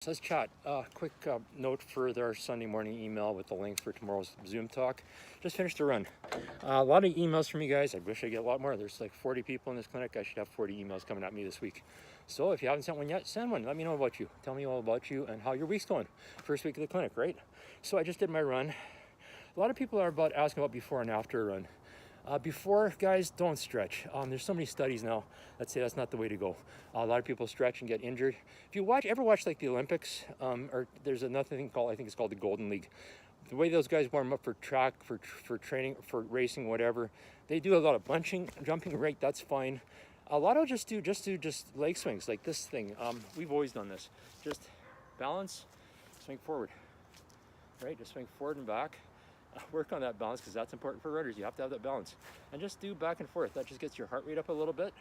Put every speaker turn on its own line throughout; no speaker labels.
Let's chat. Quick note for our Sunday morning email with the link for tomorrow's Zoom talk. Just finished the run. A lot of emails from you guys. I wish I get a lot more. There's like 40 people in this clinic. I should have 40 emails coming at me this week. So if you haven't sent one yet, send one. Let me know about you. Tell me all about you and how your week's going. First week of the clinic, right? So I just did my run. A lot of people are asking about before and after a run. Before, guys, don't stretch. There's so many studies now that say that's not the way to go. A lot of people stretch and get injured. If you ever watch like the Olympics, or there's another thing called, I think it's called the Golden League. The way those guys warm up for track, for training, for racing, whatever, they do a lot of bunching, jumping, right? That's fine. A lot of just do leg swings like this thing. We've always done this. Just balance, swing forward, right? Just swing forward and back. Work on that balance because that's important for runners. You have to have that balance, and just do back and forth. That just gets your heart rate up a little bit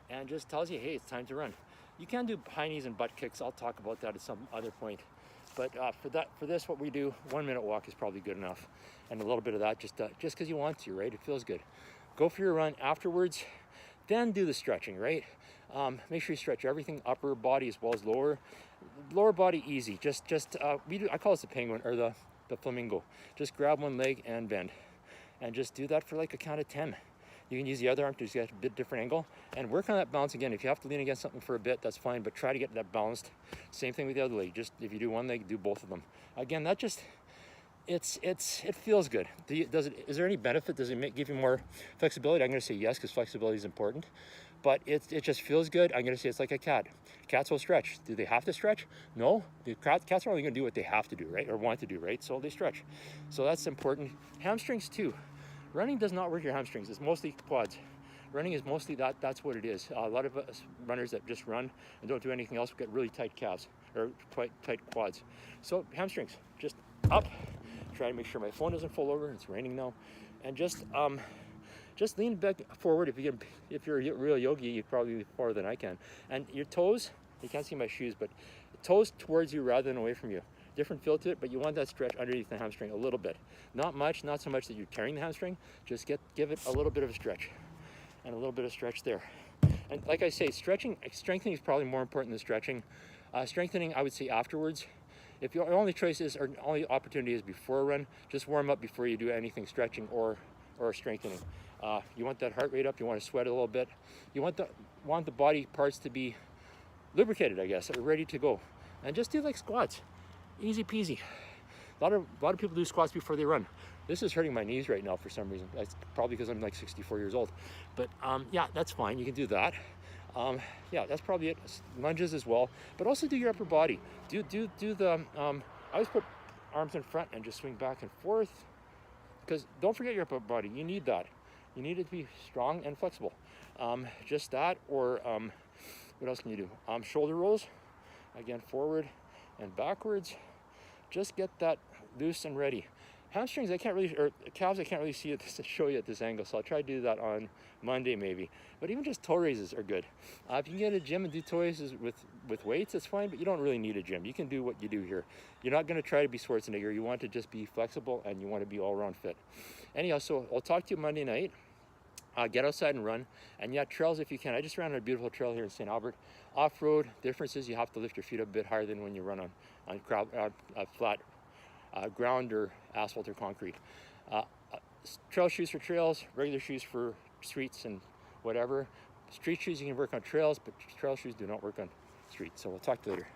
and just tells you, hey, it's time to run. You can do high knees and butt kicks. I'll talk about that at some other point, but for this what we do, 1 minute walk is probably good enough, and a little bit of that just because you want to, right? It feels good. Go for your run afterwards, then do the stretching, right? Make sure you stretch everything, upper body as well as lower body. Easy. I call this the penguin or the flamingo. Just grab one leg and bend, and just do that for like a count of 10. You can use the other arm to get a bit different angle and work on that balance again. If you have to lean against something for a bit, that's fine, but try to get that balanced. Same thing with the other leg. Just if you do one leg, do both of them. Again, that just it feels good. Is there any benefit? Does it give you more flexibility? I'm going to say yes, because flexibility is important, but it just feels good. I'm going to say it's like a cat. Cats will stretch. Do they have to stretch? No. The cats are only going to do what they have to do, right, or want to do, right? So they stretch. So that's important. Hamstrings too. Running does not work your hamstrings. It's mostly quads. Running is mostly that's what it is. A lot of us runners that just run and don't do anything else get really tight calves or tight quads. So hamstrings, just up. Try to make sure my phone doesn't fall over. It's raining now, and just lean back forward. If you're a real yogi, you probably be farther than I can. And your toes, you can't see my shoes, but toes towards you rather than away from you. Different feel to it, but you want that stretch underneath the hamstring a little bit. Not much, not so much that you're carrying the hamstring. Just give it a little bit of a stretch, and a little bit of stretch there. And like I say, strengthening is probably more important than stretching. Strengthening, I would say afterwards. If your only choices or only opportunity is before a run, just warm up before you do anything stretching or strengthening. You want that heart rate up. You want to sweat a little bit. You want the body parts to be lubricated, I guess, or ready to go. And just do like squats, easy peasy. A lot of people do squats before they run. This is hurting my knees right now for some reason. That's probably because I'm like 64 years old. But yeah, that's fine. You can do that. Yeah, that's probably it. Lunges as well, but also do your upper body. Do the. I always put arms in front and just swing back and forth. Because don't forget your upper body. You need that. You need it to be strong and flexible. Just that, or what else can you do? Shoulder rolls, again, forward and backwards. Just get that loose and ready. Hamstrings, or calves, I can't really show you at this angle, so I'll try to do that on Monday maybe. But even just toe raises are good. If you can get a gym and do toe raises with weights, that's fine, but you don't really need a gym. You can do what you do here. You're not going to try to be Schwarzenegger. You want to just be flexible, and you want to be all-around fit. Anyhow, so I'll talk to you Monday night. Get outside and run. And yeah, trails if you can. I just ran on a beautiful trail here in St. Albert. Off-road, difference is you have to lift your feet a bit higher than when you run on flat ground or asphalt or concrete. Trail shoes for trails, regular shoes for streets and whatever. Street shoes you can work on trails, but trail shoes do not work on streets. So we'll talk to you later.